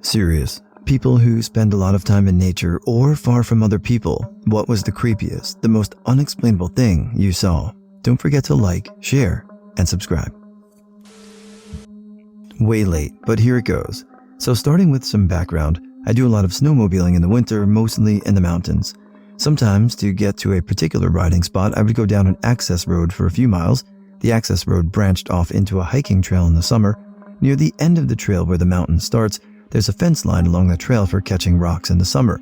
Serious. People who spend a lot of time in nature or far from other people, what was the creepiest, the most unexplainable thing you saw? Don't forget to like, share, and subscribe. Way late, but here it goes. So starting with some background, I do a lot of snowmobiling in the winter, mostly in the mountains. Sometimes to get to a particular riding spot, I would go down an access road for a few miles. The access road branched off into a hiking trail in the summer. Near the end of the trail where the mountain starts, there's a fence line along the trail for catching rocks in the summer.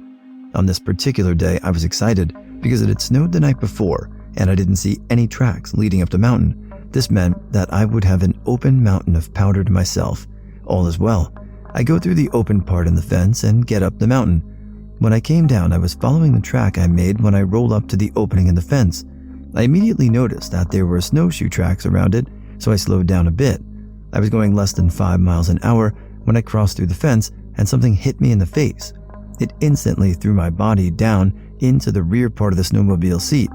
On this particular day, I was excited because it had snowed the night before and I didn't see any tracks leading up the mountain. This meant that I would have an open mountain of powder to myself. All is well. I go through the open part in the fence and get up the mountain. When I came down, I was following the track I made when I rolled up to the opening in the fence. I immediately noticed that there were snowshoe tracks around it, so I slowed down a bit. I was going less than 5 miles an hour when I crossed through the fence and something hit me in the face. It instantly threw my body down into the rear part of the snowmobile seat.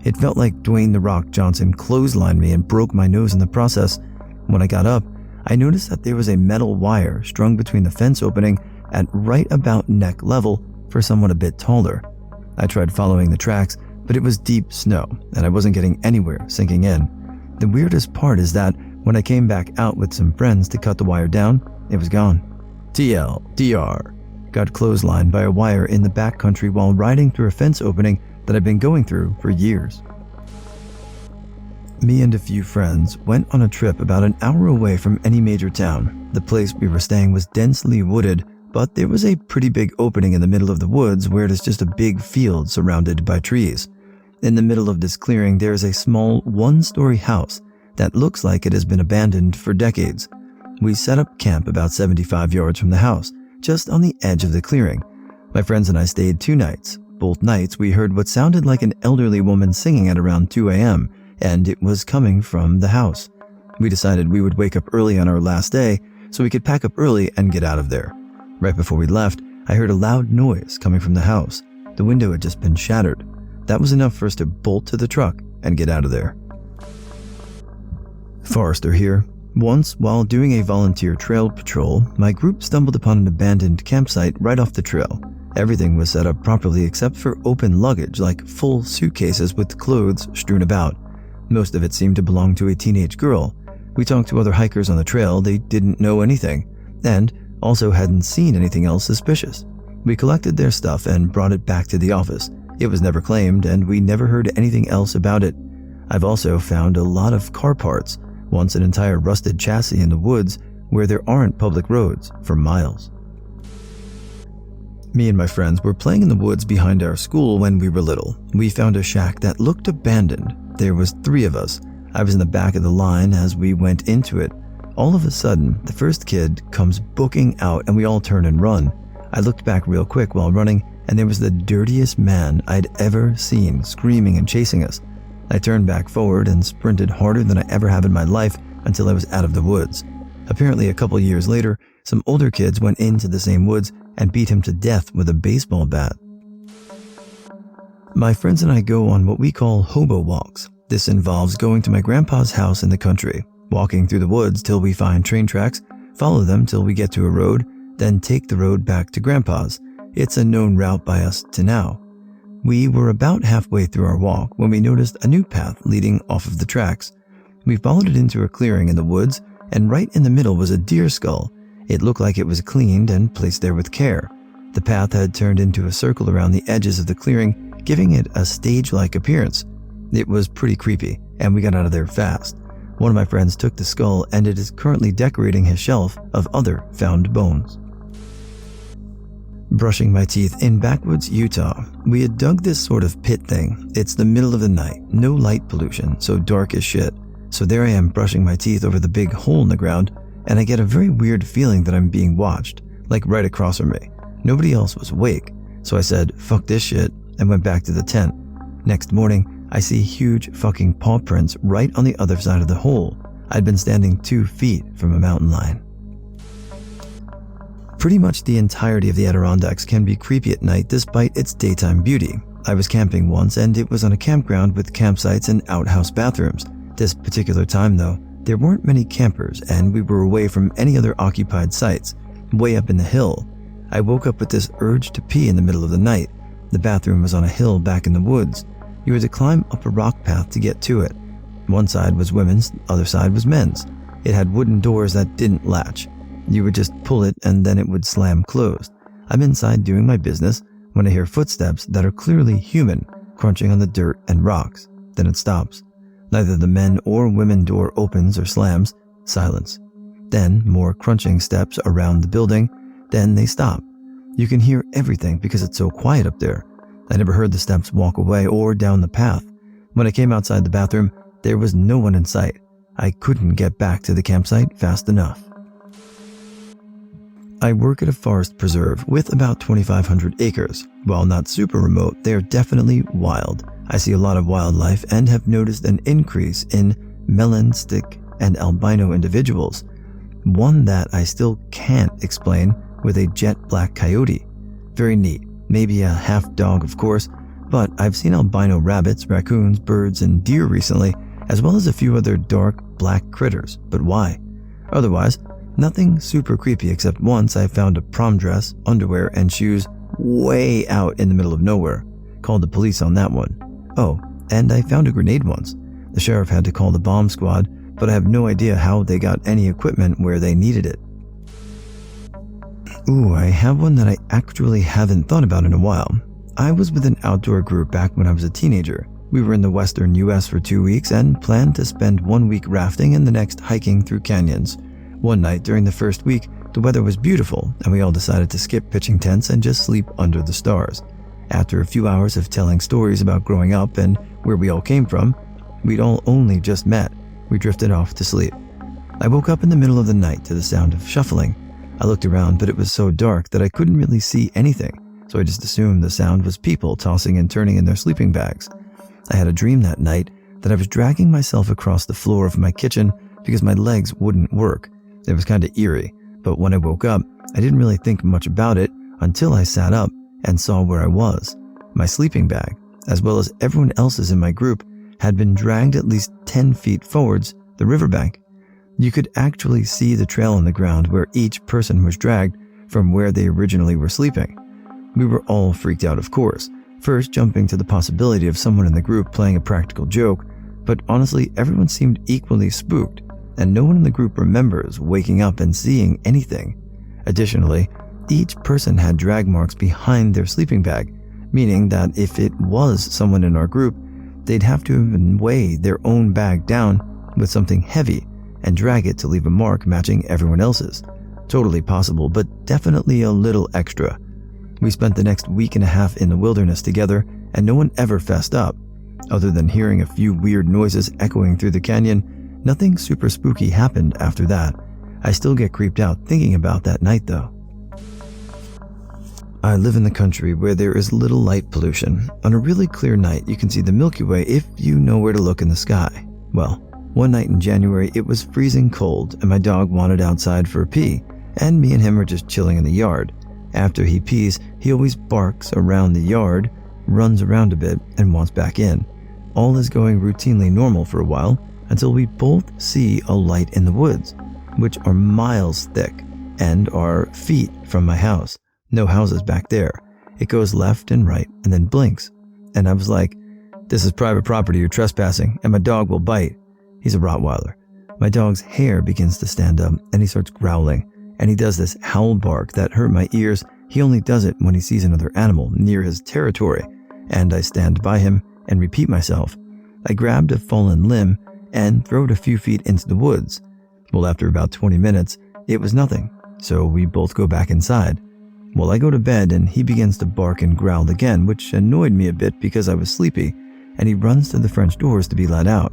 It felt like Dwayne "The Rock" Johnson clotheslined me and broke my nose in the process. When I got up, I noticed that there was a metal wire strung between the fence opening at right about neck level for someone a bit taller. I tried following the tracks, but it was deep snow and I wasn't getting anywhere sinking in. The weirdest part is that when I came back out with some friends to cut the wire down, it was gone. TLDR. Got clotheslined by a wire in the backcountry while riding through a fence opening that I've been going through for years. Me and a few friends went on a trip about an hour away from any major town. The place we were staying was densely wooded, but there was a pretty big opening in the middle of the woods where it is just a big field surrounded by trees. In the middle of this clearing, there is a small one-story house that looks like it has been abandoned for decades. We set up camp about 75 yards from the house, just on the edge of the clearing. My friends and I stayed 2 nights. Both nights we heard what sounded like an elderly woman singing at around 2 a.m., and it was coming from the house. We decided we would wake up early on our last day so we could pack up early and get out of there. Right before we left, I heard a loud noise coming from the house. The window had just been shattered. That was enough for us to bolt to the truck and get out of there. Forrester here. Once, while doing a volunteer trail patrol, my group stumbled upon an abandoned campsite right off the trail. Everything was set up properly except for open luggage like full suitcases with clothes strewn about. Most of it seemed to belong to a teenage girl. We talked to other hikers on the trail. They didn't know anything, and also hadn't seen anything else suspicious. We collected their stuff and brought it back to the office. It was never claimed, and we never heard anything else about it. I've also found a lot of car parts, once an entire rusted chassis in the woods where there aren't public roads for miles. Me and my friends were playing in the woods behind our school when we were little. We found a shack that looked abandoned. There was 3 of us. I was in the back of the line as we went into it. All of a sudden, the first kid comes booking out and we all turn and run. I looked back real quick while running and there was the dirtiest man I'd ever seen screaming and chasing us. I turned back forward and sprinted harder than I ever have in my life until I was out of the woods. Apparently a couple years later, some older kids went into the same woods and beat him to death with a baseball bat. My friends and I go on what we call hobo walks. This involves going to my grandpa's house in the country, walking through the woods till we find train tracks, follow them till we get to a road, then take the road back to grandpa's. It's a known route by us to now. We were about halfway through our walk when we noticed a new path leading off of the tracks. We followed it into a clearing in the woods, and right in the middle was a deer skull. It looked like it was cleaned and placed there with care. The path had turned into a circle around the edges of the clearing, giving it a stage-like appearance. It was pretty creepy, and we got out of there fast. One of my friends took the skull, and it is currently decorating his shelf of other found bones. Brushing my teeth in backwoods Utah. We had dug this sort of pit thing. It's the middle of the night, no light pollution, so dark as shit. So there I am brushing my teeth over the big hole in the ground, and I get a very weird feeling that I'm being watched, like right across from me. Nobody else was awake, so I said, fuck this shit, and went back to the tent. Next morning, I see huge fucking paw prints right on the other side of the hole. I'd been standing 2 feet from a mountain lion. Pretty much the entirety of the Adirondacks can be creepy at night despite its daytime beauty. I was camping once and it was on a campground with campsites and outhouse bathrooms. This particular time though, there weren't many campers and we were away from any other occupied sites. way up in the hill. I woke up with this urge to pee in the middle of the night. The bathroom was on a hill back in the woods. You had to climb up a rock path to get to it. One side was women's, the other side was men's. It had wooden doors that didn't latch. You would just pull it and then it would slam closed. I'm inside doing my business when I hear footsteps that are clearly human crunching on the dirt and rocks. Then it stops. Neither the men or women door opens or slams. Silence. Then more crunching steps around the building. Then they stop. You can hear everything because it's so quiet up there. I never heard the steps walk away or down the path. When I came outside the bathroom, there was no one in sight. I couldn't get back to the campsite fast enough. I work at a forest preserve with about 2,500 acres. While not super remote, they are definitely wild. I see a lot of wildlife and have noticed an increase in melanistic and albino individuals. One that I still can't explain with a jet black coyote. Very neat. Maybe a half dog, of course, but I've seen albino rabbits, raccoons, birds, and deer recently, as well as a few other dark black critters. But why? Otherwise, nothing super creepy except once I found a prom dress, underwear, and shoes way out in the middle of nowhere. Called the police on that one. Oh, and I found a grenade once. The sheriff had to call the bomb squad, but I have no idea how they got any equipment where they needed it. Ooh, I have one that I actually haven't thought about in a while. I was with an outdoor group back when I was a teenager. We were in the western US for 2 weeks and planned to spend 1 week rafting and the next hiking through canyons. One night during the first week, the weather was beautiful and we all decided to skip pitching tents and just sleep under the stars. After a few hours of telling stories about growing up and where we all came from, we'd all only just met. We drifted off to sleep. I woke up in the middle of the night to the sound of shuffling. I looked around, but it was so dark that I couldn't really see anything, so I just assumed the sound was people tossing and turning in their sleeping bags. I had a dream that night that I was dragging myself across the floor of my kitchen because my legs wouldn't work. It was kind of eerie, but when I woke up, I didn't really think much about it until I sat up and saw where I was. My sleeping bag, as well as everyone else's in my group, had been dragged at least 10 feet forwards the riverbank. You could actually see the trail on the ground where each person was dragged from where they originally were sleeping. We were all freaked out, of course, first jumping to the possibility of someone in the group playing a practical joke, but honestly everyone seemed equally spooked, and no one in the group remembers waking up and seeing anything. Additionally, each person had drag marks behind their sleeping bag, meaning that if it was someone in our group, they'd have to even weigh their own bag down with something heavy and drag it to leave a mark matching everyone else's. Totally possible, but definitely a little extra. We spent the next week and a half in the wilderness together, and no one ever fessed up. Other than hearing a few weird noises echoing through the canyon, nothing super spooky happened after that. I still get creeped out thinking about that night though. I live in the country where there is little light pollution. On a really clear night, you can see the Milky Way if you know where to look in the sky. Well, one night in January, it was freezing cold and my dog wanted outside for a pee, and me and him were just chilling in the yard. After he pees, he always barks around the yard, runs around a bit, and wants back in. All is going routinely normal for a while until we both see a light in the woods, which are miles thick and are feet from my house. No houses back there. It goes left and right and then blinks. And I was like, this is private property, you're trespassing, and my dog will bite. He's a Rottweiler. My dog's hair begins to stand up and he starts growling, and he does this howl bark that hurt my ears. He only does it when he sees another animal near his territory, and I stand by him and repeat myself. I grabbed a fallen limb and throw it a few feet into the woods. Well, after about 20 minutes, it was nothing, so we both go back inside. Well, I go to bed and he begins to bark and growl again, which annoyed me a bit because I was sleepy, and he runs to the French doors to be let out.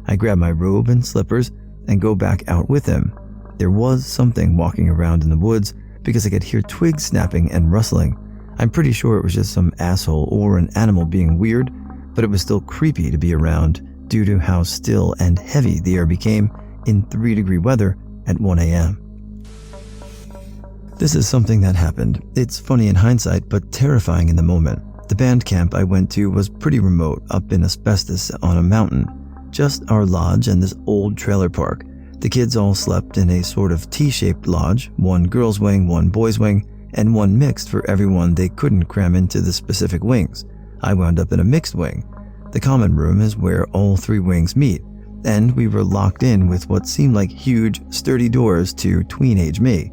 I grab my robe and slippers and go back out with him. There was something walking around in the woods because I could hear twigs snapping and rustling. I'm pretty sure it was just some asshole or an animal being weird, but it was still creepy to be around due to how still and heavy the air became in 3-degree weather at 1 a.m. This is something that happened. It's funny in hindsight, but terrifying in the moment. The band camp I went to was pretty remote, up in asbestos on a mountain. Just our lodge and this old trailer park. The kids all slept in a sort of T-shaped lodge, one girls' wing, one boys' wing, and one mixed for everyone they couldn't cram into the specific wings. I wound up in a mixed wing. The common room is where all 3 wings meet, and we were locked in with what seemed like huge, sturdy doors to tween-age me.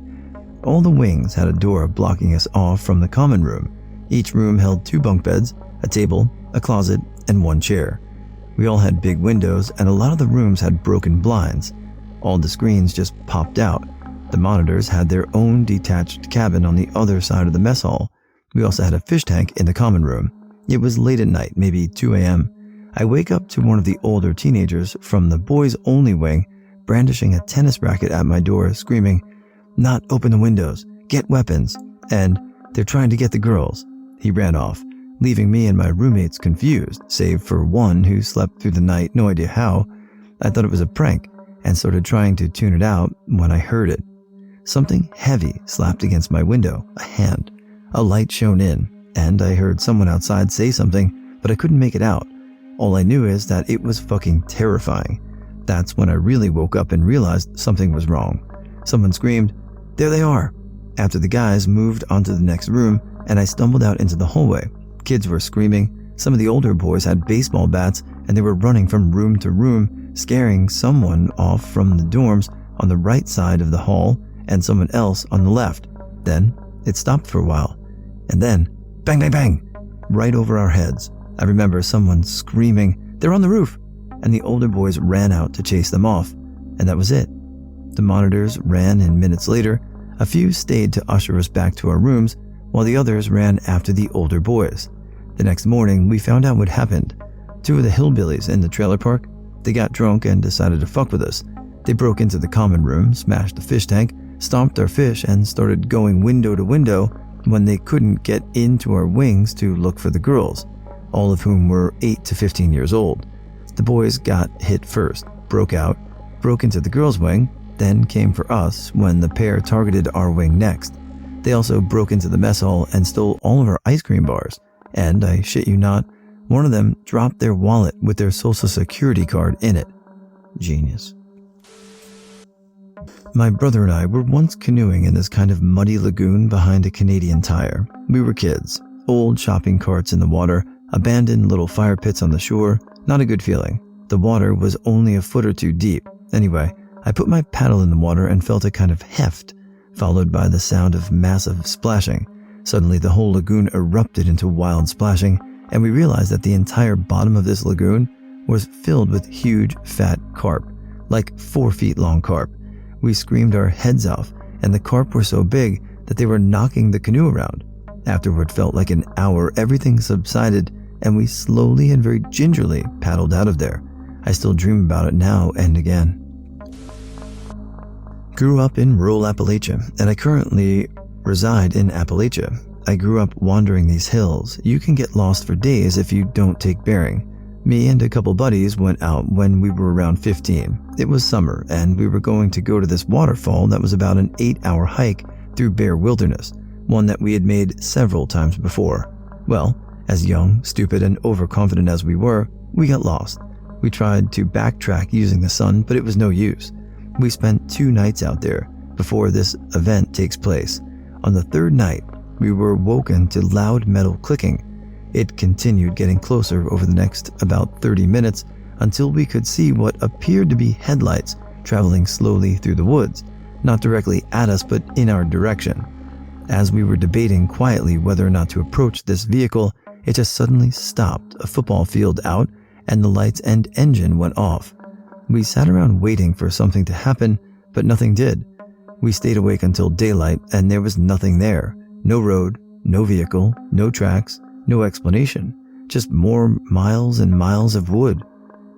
All the wings had a door blocking us off from the common room. Each room held 2 bunk beds, a table, a closet, and 1 chair. We all had big windows, and a lot of the rooms had broken blinds. All the screens just popped out. The monitors had their own detached cabin on the other side of the mess hall. We also had a fish tank in the common room. It was late at night, maybe 2 a.m. I wake up to one of the older teenagers from the boys-only wing brandishing a tennis racket at my door, screaming, "Not open the windows, get weapons, and they're trying to get the girls." He ran off, leaving me and my roommates confused, save for one who slept through the night, no idea how. I thought it was a prank and started trying to tune it out when I heard it. Something heavy slapped against my window, a hand. A light shone in, and I heard someone outside say something, but I couldn't make it out. All I knew is that it was fucking terrifying. That's when I really woke up and realized something was wrong. Someone screamed, "There they are!" after the guys moved onto the next room, and I stumbled out into the hallway. Kids were screaming. Some of the older boys had baseball bats, and they were running from room to room, scaring someone off from the dorms on the right side of the hall and someone else on the left. Then it stopped for a while. And then, bang, bang, bang, right over our heads. I remember someone screaming, "They're on the roof!" and the older boys ran out to chase them off. And that was it. The monitors ran, and minutes later, a few stayed to usher us back to our rooms, while the others ran after the older boys. The next morning, we found out what happened. 2 of the hillbillies in the trailer park, they got drunk and decided to fuck with us. They broke into the common room, smashed the fish tank, stomped our fish, and started going window to window when they couldn't get into our wings to look for the girls, all of whom were 8 to 15 years old. The boys got hit first, broke out, broke into the girls' wing, then came for us when the pair targeted our wing next. They also broke into the mess hall and stole all of our ice cream bars, and I shit you not, one of them dropped their wallet with their social security card in it. Genius. My brother and I were once canoeing in this kind of muddy lagoon behind a Canadian Tire. We were kids, old shopping carts in the water, abandoned little fire pits on the shore. Not a good feeling. The water was only a foot or 2 deep. Anyway, I put my paddle in the water and felt a kind of heft, followed by the sound of massive splashing. Suddenly the whole lagoon erupted into wild splashing, and we realized that the entire bottom of this lagoon was filled with huge, fat carp, like 4 feet long carp. We screamed our heads off, and the carp were so big that they were knocking the canoe around. After what felt like an hour, everything subsided, and we slowly and very gingerly paddled out of there. I still dream about it now and again. Grew up in rural Appalachia, and I currently reside in Appalachia. I grew up wandering these hills. You can get lost for days if you don't take bearing. Me and a couple buddies went out when we were around 15. It was summer, and we were going to go to this waterfall that was about an 8-hour hike through bare wilderness, one that we had made several times before. Well, as young, stupid, and overconfident as we were, we got lost. We tried to backtrack using the sun, but it was no use. We spent 2 nights out there before this event takes place. On the 3rd night, we were woken to loud metal clicking. It continued getting closer over the next about 30 minutes until we could see what appeared to be headlights traveling slowly through the woods, not directly at us but in our direction. As we were debating quietly whether or not to approach this vehicle, it just suddenly stopped a football field out and the lights and engine went off. We sat around waiting for something to happen, but nothing did. We stayed awake until daylight and there was nothing there. No road, no vehicle, no tracks, no explanation. Just more miles and miles of wood.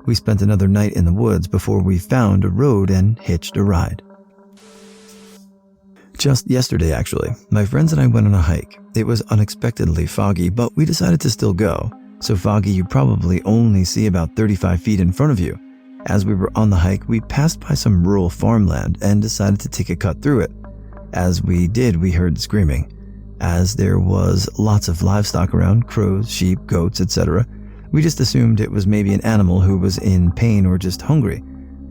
We spent another night in the woods before we found a road and hitched a ride. Just yesterday, actually, my friends and I went on a hike. It was unexpectedly foggy, but we decided to still go. So foggy you probably only see about 35 feet in front of you. As we were on the hike, we passed by some rural farmland and decided to take a cut through it. As we did, we heard screaming. As there was lots of livestock around, crows, sheep, goats, etc., we just assumed it was maybe an animal who was in pain or just hungry.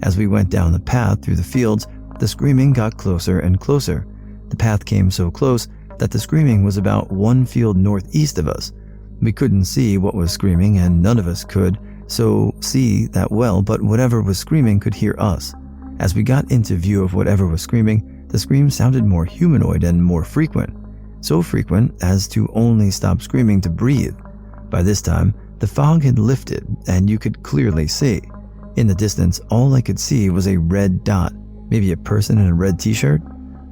As we went down the path through the fields, the screaming got closer and closer. The path came so close that the screaming was about 1 field northeast of us. We couldn't see what was screaming, and none of us could see that well, but whatever was screaming could hear us. As we got into view of whatever was screaming, the scream sounded more humanoid and more frequent. So frequent as to only stop screaming to breathe. By this time, the fog had lifted and you could clearly see. In the distance, all I could see was a red dot, maybe a person in a red t-shirt.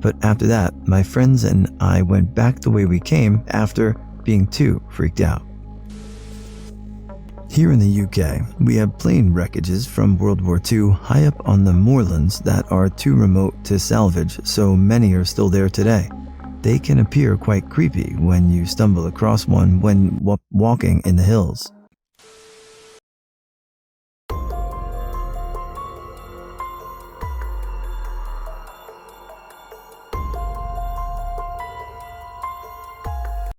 But after that, my friends and I went back the way we came after being too freaked out. Here in the UK, we have plane wreckages from World War II high up on the moorlands that are too remote to salvage, so many are still there today. They can appear quite creepy when you stumble across one when walking in the hills.